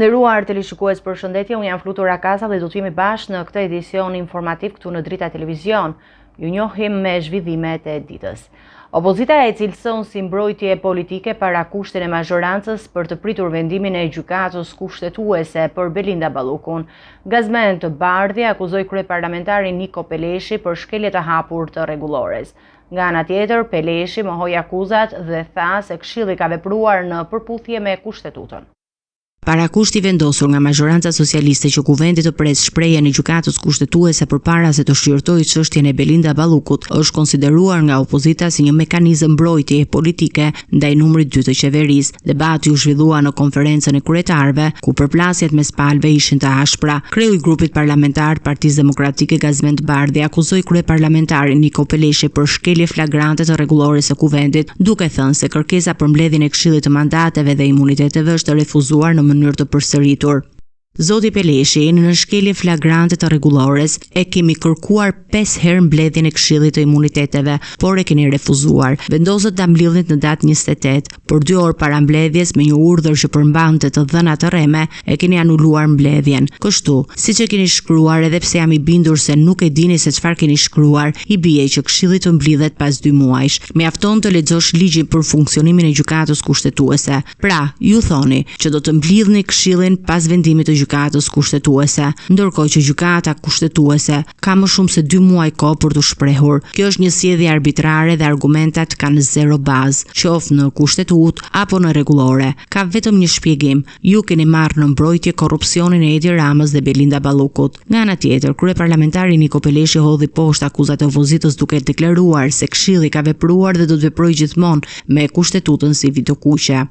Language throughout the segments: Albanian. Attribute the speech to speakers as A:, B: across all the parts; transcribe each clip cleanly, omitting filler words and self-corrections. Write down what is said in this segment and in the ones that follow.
A: Të nderuar teleshikues, përshëndetje, unë jam Flutur Akasa dhe do të jemi bashkë në këtë edicion informativ këtu në Drita Televizion. Ju njohim me zhvillimet e ditës. Opozita e cilëson si mbrojtje politike para kushtin e mazhorancës për të pritur vendimin e gjykatës kushtetuese për Belinda Ballukun. Gazmend Bardhi akuzoi kryeparlamentarin Niko Peleshi për shkelje të hapur të rregullores. Nga ana tjetër, Peleshi mohoi akuzat dhe tha se Këshilli ka vepruar në përputhje me Kushtetutën.
B: Parakushti vendosur nga mazhoranca socialiste që kuvendi të presë shprehjen e gjykatës kushtetuese përpara se të shqyrtojë çështjen e Belinda Ballukut është konsideruar nga opozita si një mekanizëm mbrojtjeje politike ndaj numrit 2 të qeverisë. Debati u zhvillua në konferencën e kryetarëve, ku përplasjet mes palëve ishin të ashpra. Kreu i grupit parlamentar Partisë Demokratike Gazmend Bardhi akuzoi kryeparlamentarin Niko Peleshi për shkelje flagrante të rregullores së kuvendit, duke thënë se kërkesa për mbledhjen e Këshillit të mandateve dhe imuniteteve është refuzuar në mënyrë të përsëritur. Zoti Peleshi, në shkelje flagrante të rregullores, e kemi kërkuar 5 herë mbledhjen e Këshillit të imuniteteve, por e keni refuzuar. Vendosët ta mbledhnit në datë 28, por 2 orë para mbledhjes me një urdhër që përmbante të dhënat të rreme, e keni anuluar mbledhjen. Kështu, siç e keni shkruar, edhe pse jam i bindur se nuk e dini se çfarë keni shkruar, i bie që Këshilli të mblidhet pas 2 muajsh. Mjafton të lexosh ligjin për funksionimin e gjykatës kushtetuese. Pra, ju thoni që do të mblidhni Këshillin pas vendimit të gjykatës kushtetuese, ndërkohë që gjykata kushtetuese ka më shumë se 2 muaj kohë për të shprehur. Kjo është një sjellje arbitrare dhe argumentat kanë zero bazë, qoftë në kushtetut apo në rregullore. Ka vetëm një shpjegim: ju keni marrë në mbrojtje korrupsionin e Edi Ramës dhe Belinda Ballukut. Nga ana tjetër, kryeparlamentari Niko Peleshi hodhi poshtë akuzat e opozitës duke deklaruar se Këshilli ka vepruar dhe do të veprojë gjithmonë me Kushtetutën si vitokuqe.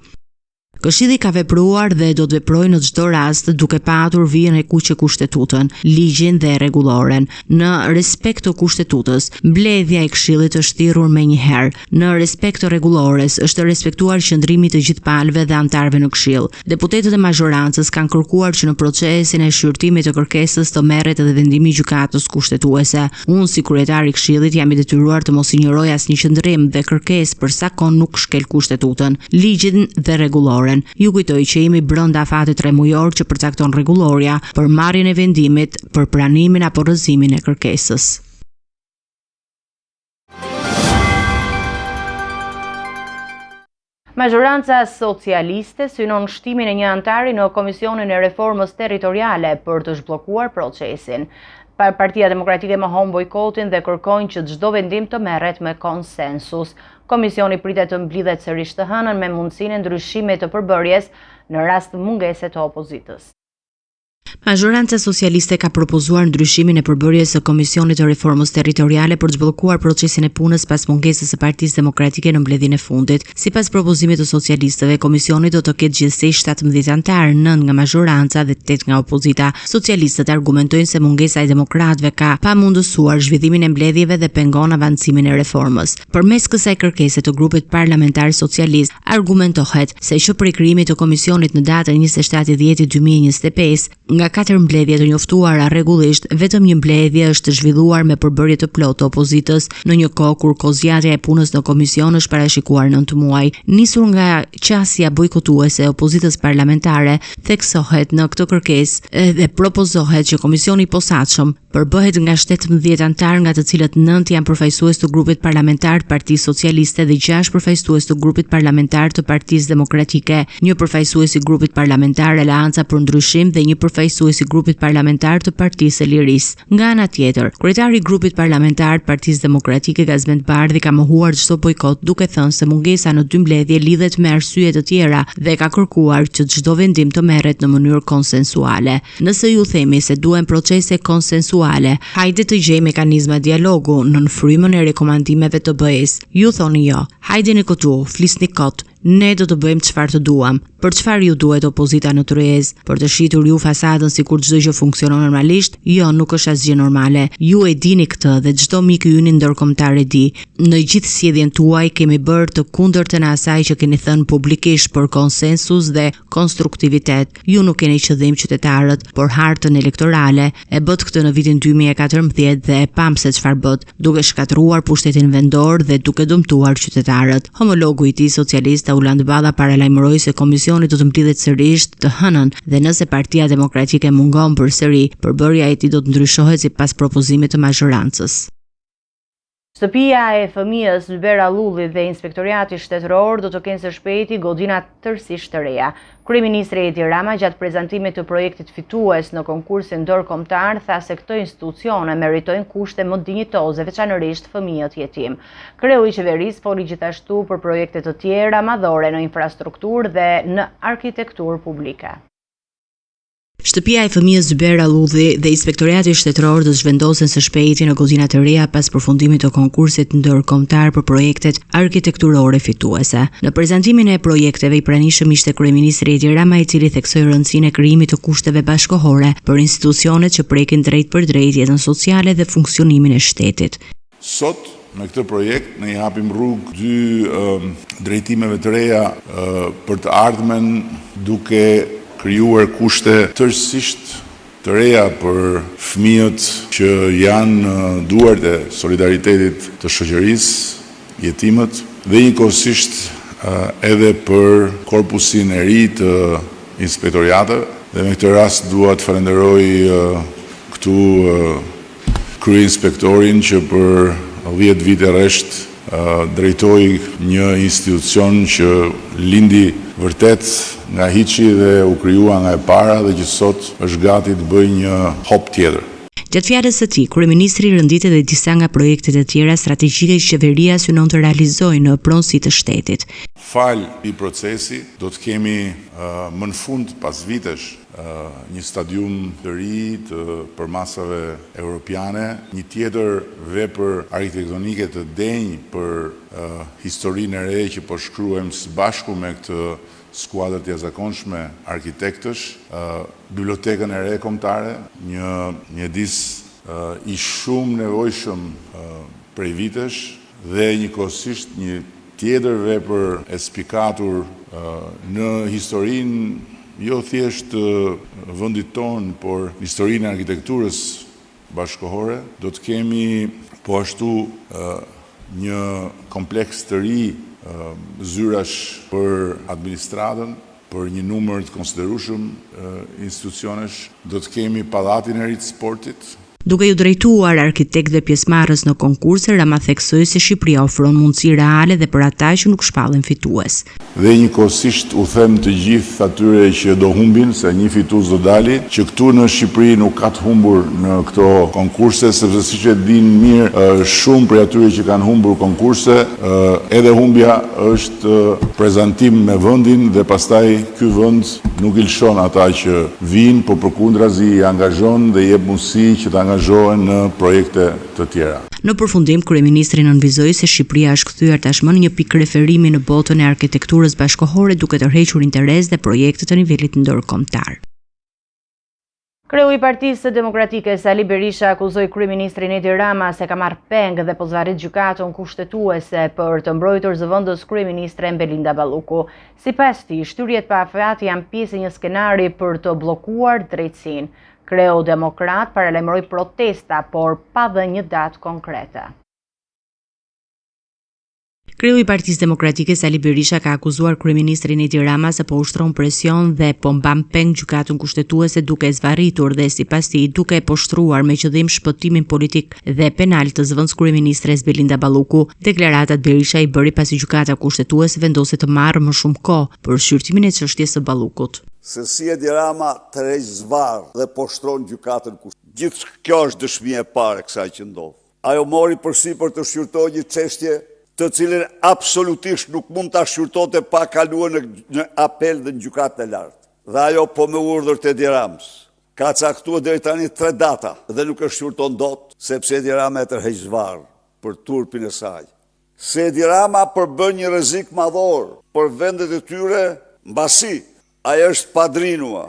B: Këshilli ka vepruar dhe do të veprojë në çdo rast duke patur vijën e kuqe Kushtetutën, ligjin dhe rregulloren. Në respekt të Kushtetutës, mbledhja e Këshillit është thirrur menjëherë. Në respekt të rregullores është respektuar qëndrimi të gjithë palëve dhe anëtarëve në Këshill. Deputetët e mazhorancës kanë kërkuar që në procesin e shqyrtimit të kërkesës të merret edhe vendimi i gjykatës kushtetuese. Unë si kryetari i Këshillit jam i detyruar të mos injoroj asnjë qëndrim dhe kërkesë për sa kohë nuk shkel Kushtetutën, ligjin dhe rregulloren. Ju kujtoj që jemi brenda afatit 3 mujor që përcakton rregulloria për marrjen e vendimit për pranimin apo rrëzimin e kërkesës.
A: Mazhoranca socialiste synon shtimin e një antari në Komisionin e Reformës Territoriale për të zhbllokuar procesin. Partia Demokratike mohon bojkotin dhe kërkojnë që çdo vendim të merret me konsensus. Komisioni pritet të mblidhet sërish të hënën me mundësinë e ndryshimit të përbërjes në rast mungese të opozitës.
B: Mazhoranca socialiste ka propozuar ndryshimin e përbërjes së Komisionit të Reformës Territoriale për të zhbllokuar procesin e punës pas mungesës së Partisë Demokratike në mbledhjen e fundit. Sipas propozimit të socialistëve, komisioni do të ketë gjithsej 17 anëtar, 9 nga mazhoranca dhe 8 nga opozita. Socialistët argumentojnë se mungesa e demokratëve ka pamundësuar zhvillimin e mbledhjeve dhe pengon avancimin e reformës. Përmes kësaj kërkese të grupit parlamentar socialist, argumentohet se që prej krijimit të komisionit në datën 27/10/2025, nga 4 mbledhje të njoftuara rregullisht, vetëm një mbledhje është zhvilluar me përbërje të plotë të opozitës në një kohë kur kozjatja e punës në komision është parashikuar 9 muaj. Nisur nga qasja bojkotuese e opozitës parlamentare, theksohet në këtë kërkesë dhe propozohet që komisioni i posaçëm përbëhet nga 17 anëtar, nga të cilët 9 janë përfaqësues të grupit parlamentar të Partisë Socialiste dhe 6 përfaqësues të grupit parlamentar të Partisë Demokratike, një përfaqësues i grupit parlamentar Aleanca për Ndryshim dhe një përfaqësues i grupit parlamentar të Partisë së Lirisë. Nga ana tjetër, kryetari i grupit parlamentar të Partisë Demokratike Gazmend Bardhi ka mohuar çdo bojkot, duke thënë se mungesa në 2 mbledhje lidhet me arsye të tjera dhe ka kërkuar që çdo vendim të merret në mënyrë konsensuale. Nëse ju themi se duhen procese konsensuale, hajde të gjejmë mekanizma dialogu në frymën e rekomandimeve të BE-s. Ju thoni jo, hajdeni këtu, flisni kot. Ne do të bëjmë çfarë të duam. Për çfarë ju duhet opozita në tryezë? Për të shitur ju fasadën sikur çdo gjë funksionon normalisht? Jo, nuk është asgjë normale. Ju e dini këtë dhe çdo mik i ynë ndërkombëtar e di. Në gjithë sjelljen tuaj kemi bërë të kundërtën e asaj që keni thënë publikisht për konsensus dhe konstruktivitet. Ju nuk keni qëllim qytetarët, por hartën elektorale. E bët këtë në vitin 2014 dhe e pam se çfarë bët, duke shkatëruar pushtetin vendor dhe duke dëmtuar qytetarët. Homologu i tij socialist Socialista Uland Balla paralajmëroi se komisioni do të mblidhet sërish të hënën dhe nëse Partia Demokratike mungon përsëri, përbërja e tij do të ndryshohet sipas propozimit të mazhorancës.
A: Shtëpia e fëmijës Zyber Allulli dhe Inspektoriati Shtetëror do të kenë së shpejti godina tërësisht të reja. Kryeministri Edi Rama gjatë prezantimit të projektit fitues në konkursin ndërkombëtar tha se këto institucione meritojnë kushte më dinjitoze, veçanërisht fëmijët jetim. Kreu i qeverisë foli gjithashtu për projekte të tjera madhore në infrastrukturë dhe në arkitekturë publike.
B: Shtëpia e fëmijës Zyber Allulli dhe Inspektoriati Shtetëror do të zhvendosen së shpejti në godina të reja pas përfundimit të konkursit ndërkombëtar për projektet arkitekturore fituese. Në prezantimin e projekteve i pranishëm ishte kryeministri Edi Rama, i cili theksoi rëndësinë e krijimit të kushteve bashkëkohore për institucionet që prekin drejt për drejt jetën sociale dhe funksionimin e shtetit.
C: Sot me këtë projekt ne i hapim rrugë dy drejtimeve të reja për të ardhmen, duke krijuar kushte tërësisht të reja për fëmijët që janë duart e solidaritetit të shoqërisë, jetimët, dhe njëkohësisht edhe për korpusin e ri të inspektoriateve. Dhe me këtë rast dua të falenderoj këtu kryeinspektorin që për 10 vite rresht drejtoi një institucion që lindi vërtet nga hiçi dhe u krijua nga e para dhe që sot është gati të bëjë një hop tjetër.
B: Gjatë fjalës së tij, kryeministri rënditi edhe disa nga projektet e tjera strategjike që qeveria synon të realizojë në pronësi të shtetit.
C: Fal i procesi do të kemi më në fund pas vitesh një stadium të ri të përmasave europiane, një tjetër vepër arkitektonike të denjë për historinë e re që po shkruajmë së bashku me këtë skuadër të jashtëzakonshme arkitektësh, bibliotekën e re kombëtare, një mjedis i shumë nevojshëm prej vitesh dhe njëkohësisht një tjetër vepër e spikatur në historinë jo thjesht vendit tonë, por historinë e arkitekturës bashkëkohore. Do të kemi po ashtu një kompleks të ri zyrash për administratën, për një numër të konsiderueshëm institucionesh. Do të kemi pallatin e ri të sportit.
B: Duke ju drejtuar arkitekt dhe pjesëmarrës në konkurse, Rama theksoi se Shqipëria ofron mundësi reale dhe për ata që nuk shpallen fitues.
C: Dhe njëkohësisht u them të gjithë atyre që do humbin, se një fitues do dali, që këtu në Shqipëri nuk ka të humbur në këto konkurse, sepse siç e din mirë shumë prej atyre që kanë humbur konkurse, edhe humbja është prezantim me vendin dhe pastaj ky vend nuk i lëshon ata që vinë, por përkundrazi i angazhon dhe jep mundësi që të angazhohen në projekte të tjera.
B: Në përfundim, kryeministri nënvizoi se Shqipëria është kthyer tashmë në një pikë referimi në botën e arkitekturës bashkëkohore, duke tërhequr interes dhe projekte të nivelit ndërkombëtar.
A: Kreu i Partisë Demokratike Sali Berisha akuzoi kryeministrin Edi Rama se ka marrë peng dhe po zvarrit gjykatën kushtetuese për të mbrojtur zëvendës kryeministren Belinda Balluku. Sipas tij, shtyrjet pa afat janë pjesë e një skenari për të bllokuar drejtësinë. Kreu Demokrat paralajmëroi protesta, por pa dhënë një datë konkrete.
B: Kreu i Partisë Demokratike Sali Berisha ka akuzuar kryeministrin Edi Rama se po ushtron presion dhe po mban peng gjykatën kushtetuese duke zvarritur dhe sipas tij duke e poshtruar me qëllim shpëtimin politik dhe penal të zëvendës kryeministres Belinda Balluku. Deklaratat Berisha i bëri pasi gjykata kushtetuese vendosi të marrë më shumë kohë për shqyrtimin e çështjes së Ballukut.
D: Se si Edi Rama tërheq zvarr dhe poshtron gjykatën kushtetuese. Gjithë kjo është dëshmia e parë e kësaj që ndodh. Ajo mori përsipër të shqyrtojë një çështje të cilën absolutisht nuk mund ta shqyrtonte pa kaluar në apel dhe në gjykatën e lartë. Dhe ajo po me urdhër të Edi Ramës ka caktuar deri tani 3 data dhe nuk e shqyrton dot, sepse Edi Rama e tërheq zvarr për turpin e saj. Se Edi Rama përbën një rrezik madhor për vendet e tyre, mbasi ai është padrinua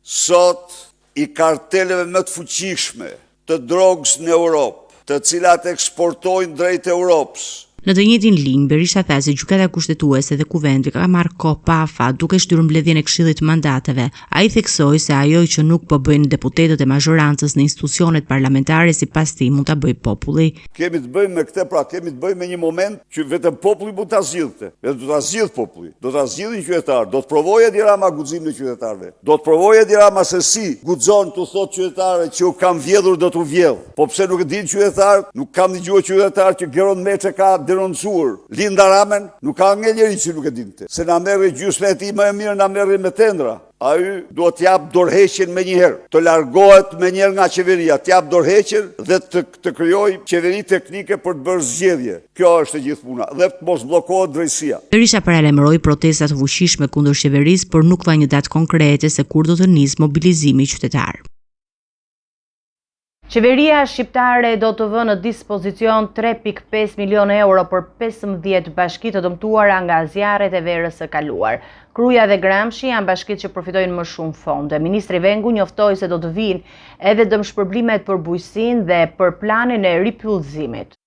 D: sot i karteleve më të fuqishme të drogës në Europë, të cilat eksportojnë drejt Europës,
B: Në të njëjtin linjë, Berisha tha se gjykata kushtetuese dhe kuvendi ka marrë kohë pa afat duke shtyrë mbledhjen e Këshillit të Mandateve. Ai theksoi se ajo që nuk po bëjnë deputetët e mazhorancës në institucionet parlamentare sipas tij mund ta bëjë populli.
D: Kemi të bëjmë me këtë, pra kemi të bëjmë me një moment që vetëm populli mund ta zgjidhte. Vetëm do ta zgjidh populli. Do ta zgjidhin qytetarët. Do të provojë Edi Rama guximin e qytetarëve. Do të provojë Edi Rama se si guxon të thotë qytetarëve që u kam vjedhur do t'u vjedh. Po pse nuk e dinë qytetarët? Nuk kam dëgjuar qytetarët që Geron Meçe ka denoncuar Linda Ramen, nuk ka nga njeri që nuk e dinte. Se na merri gjysmë e tij më e mirë, na merri me tendra. Ai duhet t'jap dorëheqjen me njëherë, të largohet me njëherë nga qeveria, t'jap dorëheqjen dhe të krijojë qeveri teknike për të bërë zgjedhje. Kjo është e gjithë puna dhe të mos bllokohet drejtësia.
B: Berisha paralajmëroi protesta të fuqishme kundër qeverisë, por nuk dha një datë konkrete se kur do të nisë mobilizimi qytetar.
A: Qeveria shqiptare do të vënë në dispozicion 3.5 milion euro për 15 bashki të dëmtuara nga zjarret e verës së kaluar. Kruja dhe Gramshi janë bashkitë që përfitojnë më shumë fonde. Ministri Vengu njoftoi se do të vinë edhe dëmshpërblimet për bujqësinë dhe për planin e ripyllëzimit.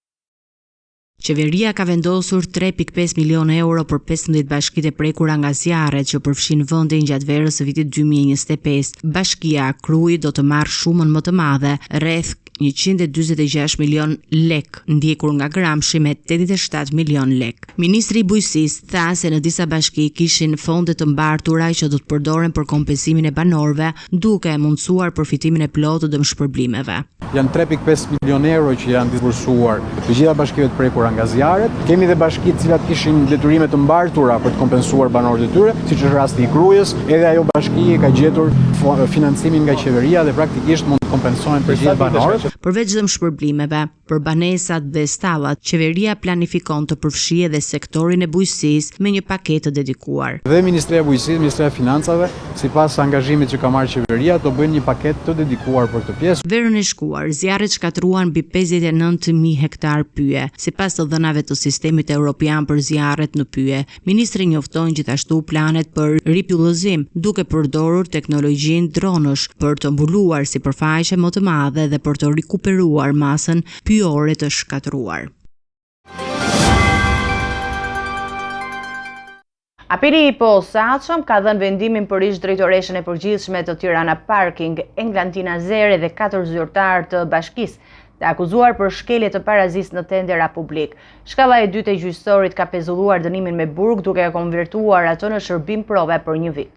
B: Qeveria ka vendosur 3.5 milion euro për 15 bashkitë e prekura nga zjarret që përfshin vendin gjatë verës së vitit 2025. Bashkia Kruj do të marrë shumën më të madhe, rreth 146 milion lek, ndjekur nga Gramshi me 87 milion lek. Ministri i Bujqësisë tha se në disa bashki kishin fonde të mbartura që do të përdoren për kompensimin e banorëve, duke mundësuar përfitimin e plotë të dëmshpërblimeve.
E: Janë 3.5 milion euro që janë disbursuar të gjitha bashkive të prekura nga zjarret. Kemi dhe bashki të cilat kishin detyrime të mbartura për të kompensuar banorët e tyre, siç është rasti i Krujës, edhe ajo bashki ka gjetur financimin nga qeveria dhe praktikisht mund të kompensohen të gjithë banorët.
B: Përveç dëmshpërblimeve, për banesat dhe stallat, qeveria planifikon të përfshijë edhe sektorin e bujqësisë me një paketë të dedikuar.
E: Dhe Ministria e Bujqësisë, Ministria e Financave, sipas angazhimit që ka marrë qeveria, do bëjnë një paketë të dedikuar për këtë pjesë.
B: Verën e shkuar, zjarret shkatruan mbi 59.000 hektar pyje, sipas të dhënave të sistemit evropian për zjarret në pyje. Ministri njofton gjithashtu planet për ripyllëzim, duke përdorur teknologjinë dronësh për të mbuluar sipërfaqe më të madhe dhe për të rikuperuar masën pyjore të shkatruar.
A: Apeli i posaçëm ka dhënë vendimin për ish drejtoreshën e përgjithshme të Tirana Parking, Englantina Zere dhe 4 zyrtarë të bashkisë, të akuzuar për shkelje të parazisë në tendera publik. Shkalla e dytë e gjyqësorit ka pezulluar dënimin me burg duke konvertuar atë në shërbim prove për 1 vit.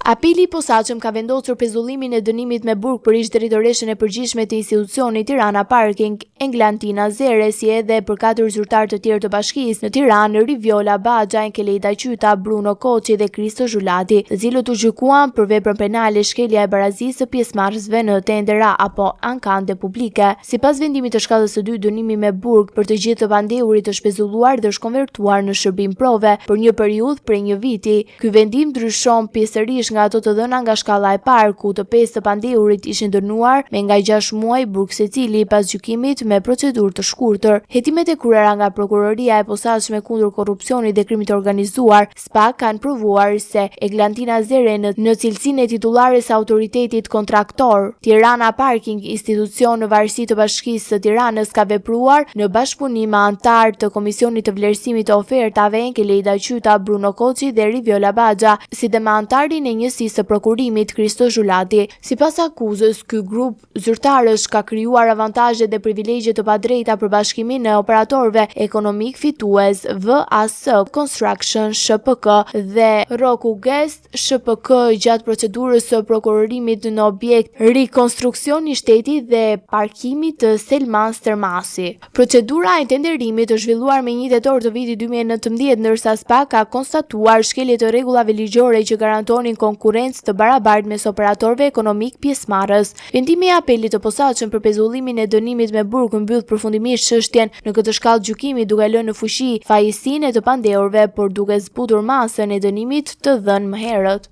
F: Apeli i posaçëm ka vendosur pezullimin e dënimit me burg për ish drejtoreshën e përgjithshme të institucionit Tirana Parking, Englantina Zere, si edhe për 4 zyrtarë të tjerë të bashkisë në Tiranë, Riviola Baxha, Enkelejda Qyta, Bruno Koçi dhe Kristo Zhulati, të cilët u gjykuan për veprën penale shkelja e barazisë së pjesëmarrësve në tendera apo ankande publike. Sipas vendimit të shkallës së 2, dënimi me burg për të gjithë të pandehurit është pezulluar dhe është konvertuar në shërbim prove për një periudhë prej 1 viti. Ky vendim ndryshon pjesërisht nga ato të dhëna nga shkalla e parë, ku të 5 të pandehurit ishin dënuar me nga 6 muaj burg secili pas gjykimit me procedurë të shkurtër. Hetimet e kryera nga prokuroria e posaçme kundër korrupsionit dhe krimit të organizuar, SPAK, kanë provuar se Englantina Zere në cilësinë e titullares së autoritetit kontraktor Tirana Parking, institucion në varësi të Bashkisë së Tiranës, ka vepruar në bashkëpunim me anëtar të Komisionit të Vlerësimit të Ofertave Enkelejda Qyta, Bruno Koçi dhe Riviola Baxha, si dhe me anëtarin e njësisë së prokurimit Kristo Zhulati. Sipas akuzës, ky grup zyrtarësh ka krijuar avantazhe dhe privilegje të padrejta për bashkimin e operatorëve ekonomik fitues VAS Construction SHPK dhe Roku Guest SHPK gjatë procedurës së prokurorimit në objekt rikonstruksioni shteti dhe parkimit të Selman Stermasi. Procedura e tenderimit është zhvilluar me 1 tetor të vitit 2019, ndërsa SPAK ka konstatuar shkelje të rregullave ligjore që garantonin konkurrencë të barabartë mes operatorëve ekonomik pjesëmarrës. Vendimi i apelit të posaçëm për pezullimin e dënimit me burg mbyll përfundimisht çështjen në këtë shkallë gjykimi, duke lënë në fuqi fajësinë e të pandehurve, por duke zbutur masën e dënimit të dhënë më herët.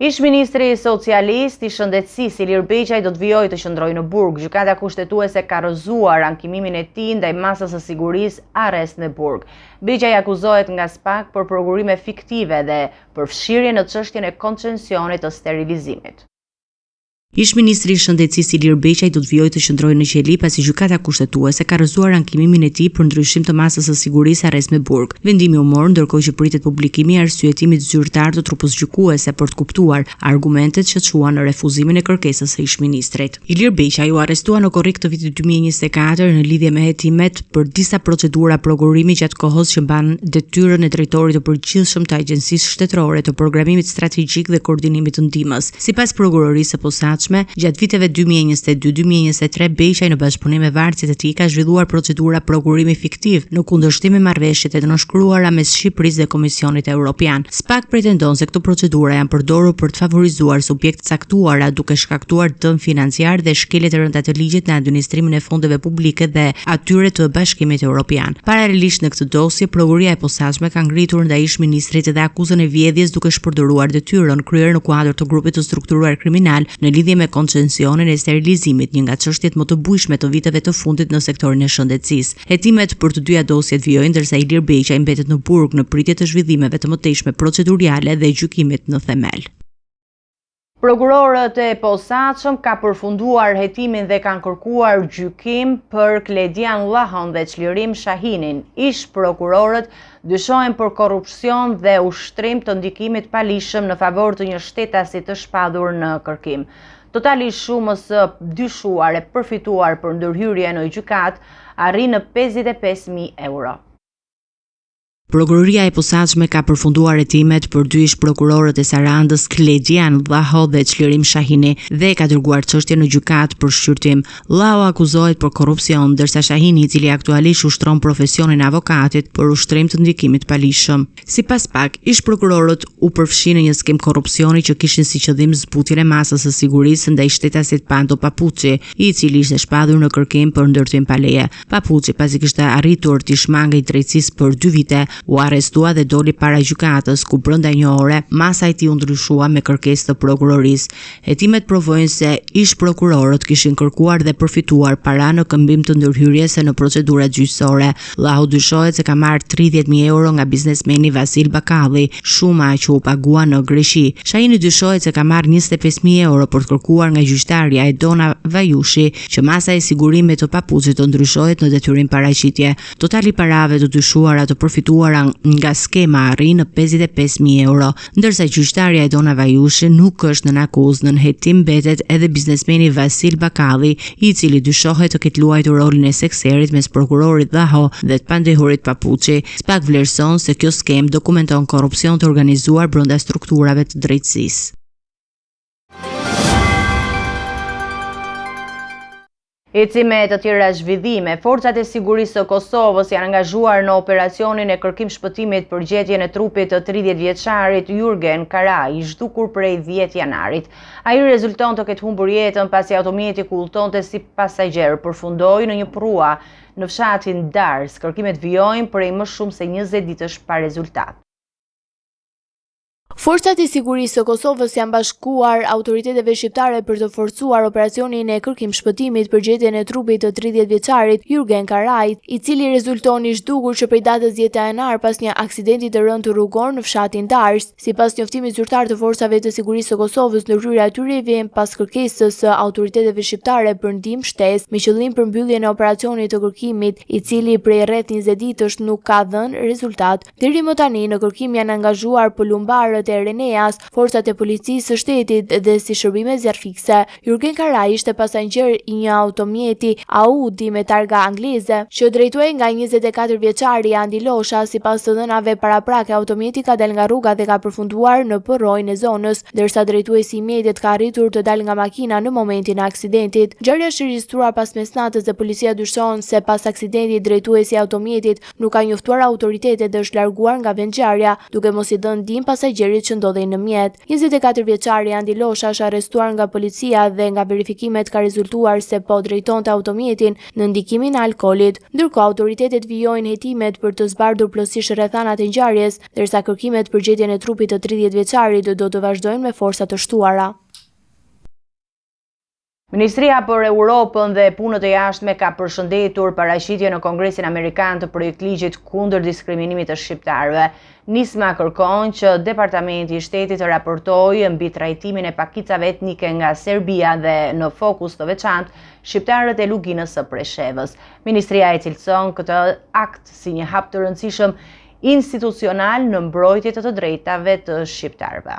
A: Ish-ministri socialist i shëndetësisë Ilir Beqaj do të vijojë të qëndrojë në burg. Gjykata kushtetuese ka rrëzuar ankimimin e tij ndaj masës së sigurisë arrest në burg. Beqaj akuzohet nga SPAK për prokurime fiktive dhe për fshirje në çështjen e koncesionit të sterilizimit.
B: Ish-ministri i Shëndetësisë Ilir Beqaj do të vijojë të qëndrojë në qeli pasi gjykata kushtetuese ka rrëzuar ankimimin e tij për ndryshim të masës së sigurisë arrest me burg. Vendimi u mor ndërkohë që pritet publikimi i arsyetimit zyrtar të trupës gjykuese për të kuptuar argumentet që çuan në refuzimin e kërkesës së ish-ministrit. Ilir Beqaj u arrestua në korrik të vitit 2024 në lidhje me hetimet për disa procedura prokurimi gjatë kohës që mban detyrën e drejtorit të përgjithshëm të Agjencisë Shtetërore të Programimit Strategjik dhe Koordinimit të Ndihmës. Sipas prokurorisë së posaçme, gjatë viteve 2022-2023, Beqaj në bashkëpunim me varësit e tij ka zhvilluar procedura prokurimi fiktiv në kundërshtim me marrëveshjet e nënshkruara mes Shqipërisë dhe Komisionit Evropian. SPAK pretendon se këto procedura janë përdorur për të favorizuar subjekte caktuara duke shkaktuar dëm financiar dhe shkelje të rënda të ligjit në administrimin e fondeve publike dhe atyre të Bashkimit Evropian. Paralelisht në këtë dosje, prokuria e posaçme ka ngritur ndaj ish-ministrit edhe akuzën e vjedhjes duke shpërdoruar detyrën kryer në kuadër të grupit të strukturuar kriminal në lidhje me koncesionin e sterilizimit, një nga çështjet më të bujshme të viteve të fundit në sektorin e shëndetësisë. Hetimet për të dyja dosjet vijojnë ndërsa Ilir Beqaj mbetet në burg në pritje të zhvillimeve të mëtejshme procedurale dhe gjykimit në themel.
A: Prokurorët e posaçëm ka përfunduar hetimin dhe kanë kërkuar gjykim për Kledian Llahon dhe Çlirim Shahinin. Ish prokurorët dyshohen për korrupsion dhe ushtrim të ndikimit palishëm në favor të një shtetasi të shpadur në kërkim. Totali i shumës së dyshuar e përfituar për ndërhyrje në gjykat arrin në 55.000 euro.
B: Prokuroria e posaçme ka përfunduar hetimet për dy ish prokurorët e Sarandës, Kledian Llahon dhe Çlirim Shahini, dhe ka dërguar çështjen në gjykat për shqyrtim. Llahon akuzohet për korrupsion, ndërsa Shahini, i cili aktualisht ushtron profesionin e avokatit, për ushtrim të ndikimit palishëm. Sipas PAK, ish prokurorët u përfshin në një skem korrupsioni që kishin si qëllim zbutjen e masës së sigurisë ndaj shtetasit Pando Papuçi, i cili ishte shpadur në kërkim për ndërtim pa leje. Papuçi, pasi kishte arritur të shmangej drejtësisë për 2 vite, u arrestua dhe doli para gjykatës, ku brenda një ore masa e tij u ndryshua me kërkesë të prokurorisë. Hetimet provojnë se ish prokurorët kishin kërkuar dhe përfituar para në këmbim të ndërhyrjes në procedurat gjyqësore. Llahon dyshohet se ka marrë 30.000 euro nga biznesmeni Vasil Bakalli, shuma që u pagua në Greqi. Shahini dyshohet se ka marrë 25.000 euro për të kërkuar nga gjyqtarja Edona Vajushi që masa e sigurimit të Papuçit të ndryshohet në detyrim paraqitje. Totali parave të dyshuara të përfituara nga skema arrin në 55.000 euro, ndërsa gjyqtarja Edona Vajushi nuk është në akuzë. Në hetim mbetet edhe biznesmeni Vasil Bakalli, i cili dyshohet të ketë luajtur rolin e sekserit mes prokurorit Llahon dhe të pandehurit Papuçi. SPAK vlerëson se kjo skem dokumenton korrupsion të organizuar brenda strukturave të drejtësisë.
A: Eci me të tjera zhvillime, forcat e sigurisë së Kosovës janë angazhuar në operacionin e kërkim shpëtimit për gjetjen e trupit të 30 vjeçarit Jurgen Karaj, i zhdukur prej 10 janarit. Ai rezulton të ketë humbur jetën pasi automjeti ku udhtonte si pasagjer përfundoi në një prua në fshatin Dars. Kërkimet vijojnë prej më shumë se 20 ditësh pa rezultat.
F: Forcat e sigurisë së Kosovës janë bashkuar autoriteteve shqiptare për të forcuar operacionin e kërkim shpëtimit për gjetjen e trupit të 30 vjeçarit Jurgen Karaj, i cili rezulton i zhdukur që prej datës 10 janar pas një aksidenti të rënd të rrugor në fshatin Dars. Sipas njoftimit zyrtar të forcave të sigurisë së Kosovës, ndërhyrja e tyre vjen pas kërkesës së autoriteteve shqiptare për ndihmë shtesë me qëllim për mbylljen e operacionit të kërkimit, i cili prej rreth 20 ditësh nuk ka dhënë rezultat. Deri më tani në kërkim janë angazhuar pëllumbarët e Reneas, forcat e policisë së shtetit dhe si shërbime zjarfikse. Jurgen Karaj ishte pasagjer i një automjeti Audi me targa angleze që drejtohej nga 24 vjeçari Andi Losha. Sipas të dhënave paraprake, automjeti ka dalë nga rruga dhe ka përfunduar në përrojën e zonës, ndërsa drejtuesi i mjetit ka arritur të dalë nga makina në momentin e aksidentit. Ngjarja është regjistruar pas mesnatës dhe policia dyshon se pas aksidentit drejtuesi i automjetit nuk ka njoftuar autoritetet dhe është larguar nga vendngjarja, duke mos i dhënë ndihmë pasagjerit që ndodhej në mjet. 24 vjeçari Andi Losha është arrestuar nga policia dhe nga verifikimet ka rezultuar se po drejtonte automjetin në ndikimin e alkoolit. Ndërkohë autoritetet vijojnë hetimet për të zbardhur plotësisht rrethanat e ngjarjes, ndërsa kërkimet për gjetjen e trupit të 30 vjeçarit do të vazhdojnë me forca të shtuara.
A: Ministria për Europën dhe Punët e Jashtme ka përshëndetur paraqitjen në Kongresin Amerikan të projektligjit kundër diskriminimit të shqiptarëve. Nisma kërkon që Departamenti i Shtetit të raportojë mbi trajtimin e pakicave etnike nga Serbia dhe në fokus të veçantë shqiptarët e luginës së Preshevës. Ministria e cilëson këtë akt si një hap të rëndësishëm institucional në mbrojtje të drejtave të shqiptarëve.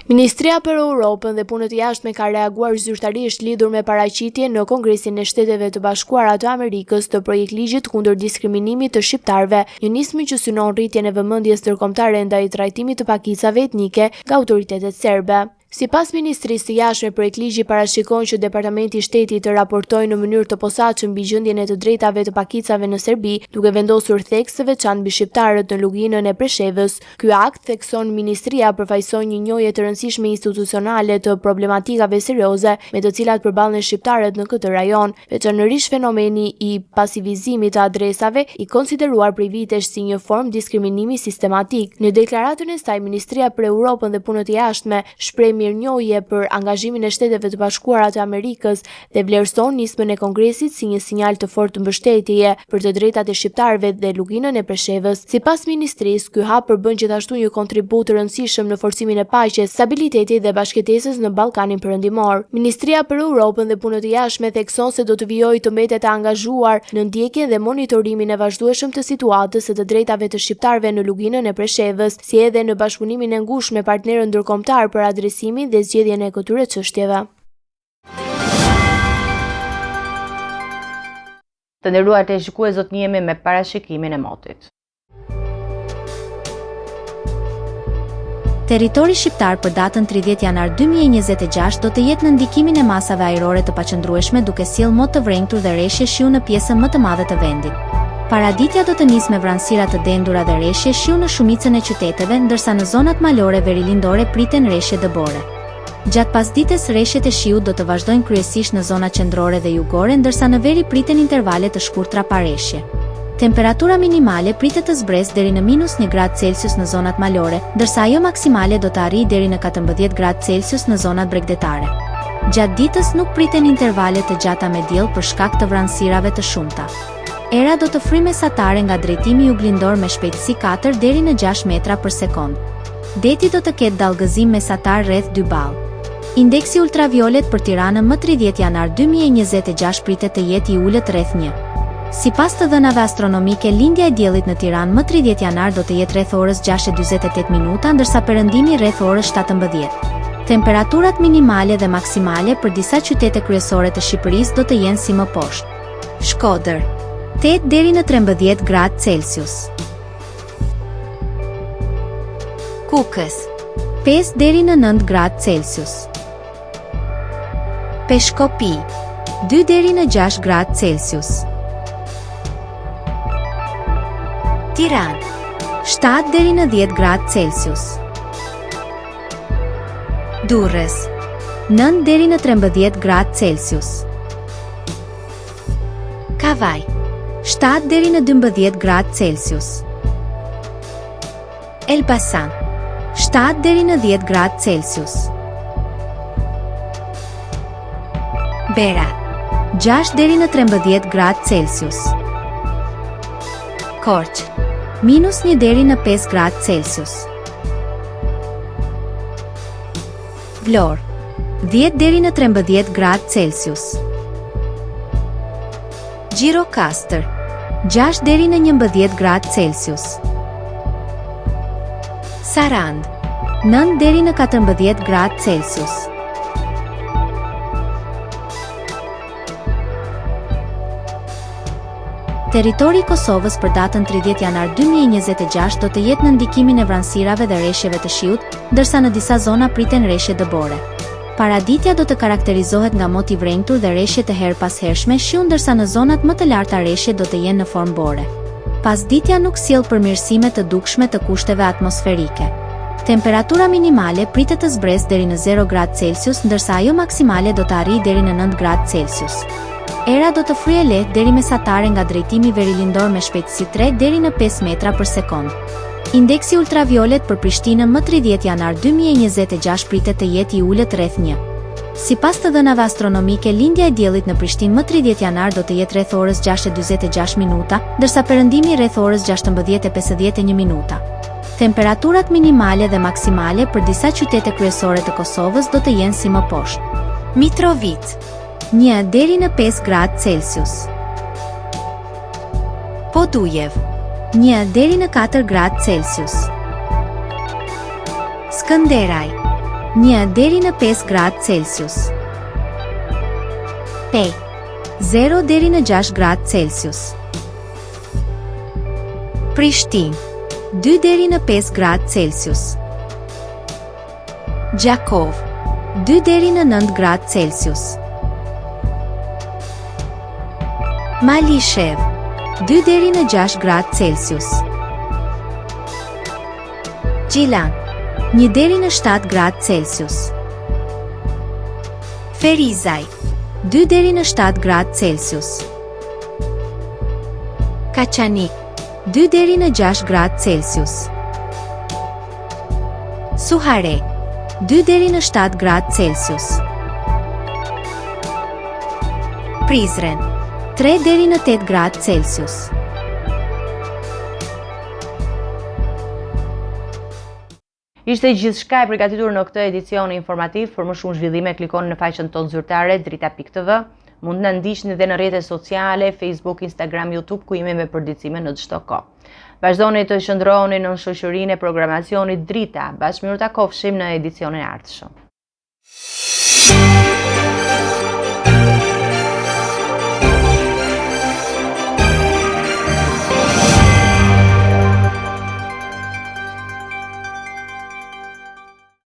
F: Ministria për Europën dhe Punët e Jashtme ka reaguar zyrtarisht lidhur me paraqitjen në Kongresin e Shteteve të Bashkuara të Amerikës të projektligjit kundër diskriminimit të shqiptarëve, një nismë që synon rritjen e vëmendjes ndërkombëtare ndaj trajtimit të pakicave etnike nga autoritetet serbe. Sipas Ministrisë së Jashtme, projektligji parashikon që Departamenti i Shtetit të raportojë në mënyrë të posaçëm mbi gjendjen e të drejtave të pakicave në Serbi, duke vendosur theks të veçantë mbi shqiptarët në luginën e Preshevës. Ky akt thekson Ministria përfaqëson një njohje të rëndësishme institucionale të problematikave serioze me të cilat përballen shqiptarët në këtë rajon, veçanërisht fenomeni i pasivizimit të adresave i konsideruar prej vitesh si një formë diskriminimi sistematik. Në deklaratën e saj, Ministria për Europën dhe Punët e Jashtme shpreh mirënjohje për angazhimin e Shteteve të Bashkuara të Amerikës dhe vlerëson nismën e Kongresit si një sinjal të fortë të mbështetjeje për të drejtat e shqiptarëve dhe luginën e Preshevës. Sipas ministrisë, ky hap përbën gjithashtu një kontribut të rëndësishëm në forcimin e paqes, stabilitetit dhe bashkëtesës në Ballkanin Perëndimor. Ministria për Europën dhe Punët e Jashtme thekson se do të vijojë të mbetet të angazhuar në ndjekjen dhe monitorimin e vazhdueshëm të situatës së të drejtave të shqiptarëve në luginën e Preshevës, si edhe në bashkëpunimin e ngushtë me partnerët ndërkombëtar për adresimin dhe zgjedhjen e këtyre çështjeve.
A: Të nderuar televizionistë, do të njihemi me parashikimin e motit.
G: Territori shqiptar për datën 30 janar 2026 do të jetë në ndikimin e masave ajrore të paqëndrueshme, duke sjellë mot të vrenjtur dhe rreshje shiu në pjesën më të madhe të vendit. Paraditja do të nisë me vranësira të dendura dhe rreshje shiu në shumicën e qyteteve, ndërsa në zonat malore verilindore priten rreshje dëbore. Gjatë pasdites rreshjet e shiut do të vazhdojnë kryesisht në zonat qendrore dhe jugore, ndërsa në veri priten intervale të shkurtra pa rreshje. Temperatura minimale pritet të zbresë deri në -1 gradë Celsius në zonat malore, ndërsa ajo maksimale do të arrijë deri në 14 gradë Celsius në zonat bregdetare. Gjatë ditës nuk priten intervale të gjata me diell për shkak të vranësirave të shumta. Era do të fryjë mesatare nga drejtimi juglindor me shpejtësi 4 deri në 6 metra për sekond. Deti do të ketë dallgëzim mesatar rreth 2 ball. Indeksi ultraviolet për Tiranën më 30 janar 2026 pritet të jetë i ulët rreth 1. Sipas të dhënave astronomike, lindja e diellit në Tiranë më 30 janar do të jetë rreth orës 6:48 minuta, ndërsa perëndimi rreth orës 17. Temperaturat minimale dhe maksimale për disa qytete kryesore të Shqipërisë do të jenë si më poshtë. Shkodër 8 deri në 13 gradë Celsius. Kukës 5 deri në 9 gradë Celsius. Peshkopi 2 deri në 6 gradë Celsius. Tiranë 7 deri në 10 gradë Celsius. Durrës 9 deri në 13 gradë Celsius. Kavaj 7 deri në 12 gradë Celsius. Elbasan 7 deri në 10 gradë Celsius. Berat 6 deri në 13 gradë Celsius. Korçë -1 deri në 5 gradë Celsius. Vlorë 10 deri në 13 gradë Celsius. Gjirokastër 6 deri në 11 gradë Celsius. Sarand 9 deri në 14 gradë Celsius. Territori i Kosovës për datën 30 janar 2026 do të jetë në ndikimin e vranësirave dhe rreshjeve të shiut, ndërsa në disa zona priten rreshje dëbore. Paraditja do të karakterizohet nga mot i vrenjtur dhe rreshje të her pas hershme shiu, ndërsa në zonat më të larta rreshjet do të jenë në formë bore. Pasditja nuk sjell përmirësime të dukshme të kushteve atmosferike. Temperatura minimale pritet të zbresë deri në 0 gradë Celsius, ndërsa ajo maksimale do të arrijë deri në 9 gradë Celsius. Era do të fryjë lehtë deri mesatare nga drejtimi verilindor me shpejtësi 3 deri në 5 metra për sekond. Indeksi ultraviolet për Prishtinën më 30 janar 2026 pritet të jetë i ulët rreth 1. Sipas të dhënave astronomike, lindja e diellit në Prishtinë më 30 janar do të jetë rreth orës 6:46 minuta, ndërsa perëndimi rreth orës 16:51 minuta. Temperaturat minimale dhe maksimale për disa qytete kryesore të Kosovës do të jenë si më poshtë. Mitrovica 1 deri në 5 gradë Celsius. Podujev 1 deri në 4 gradë Celsius. Skënderaj 1 deri në 5 gradë Celsius. Pej 0 deri në 6 gradë Celsius. Prishtinë 2 deri në 5 gradë Celsius. Gjakov 2 deri në 9 gradë Celsius. Malishev 2 deri në 6 gradë Celsius. Gjilan 1 deri në 7 gradë Celsius. Ferizaj 2 deri në 7 gradë Celsius. Kaçanik 2 deri në 6 gradë Celsius. Suhare 2 deri në 7 gradë Celsius. Prizren 3 deri në 8 gradë Celsius.
A: Ishte gjithçka e përgatitur në këtë edicion informativ. Për më shumë zhvillime klikoni në faqen tonë zyrtare drita.tv. Mund në ndiqni dhe në rrjetet sociale, Facebook, Instagram, YouTube, ku jemi me përditësime në çdo kohë. Vazhdoni të qëndroni në shoqërinë e programacionit Drita. Bashkë mirë takofshim në edicionin e ardhshëm.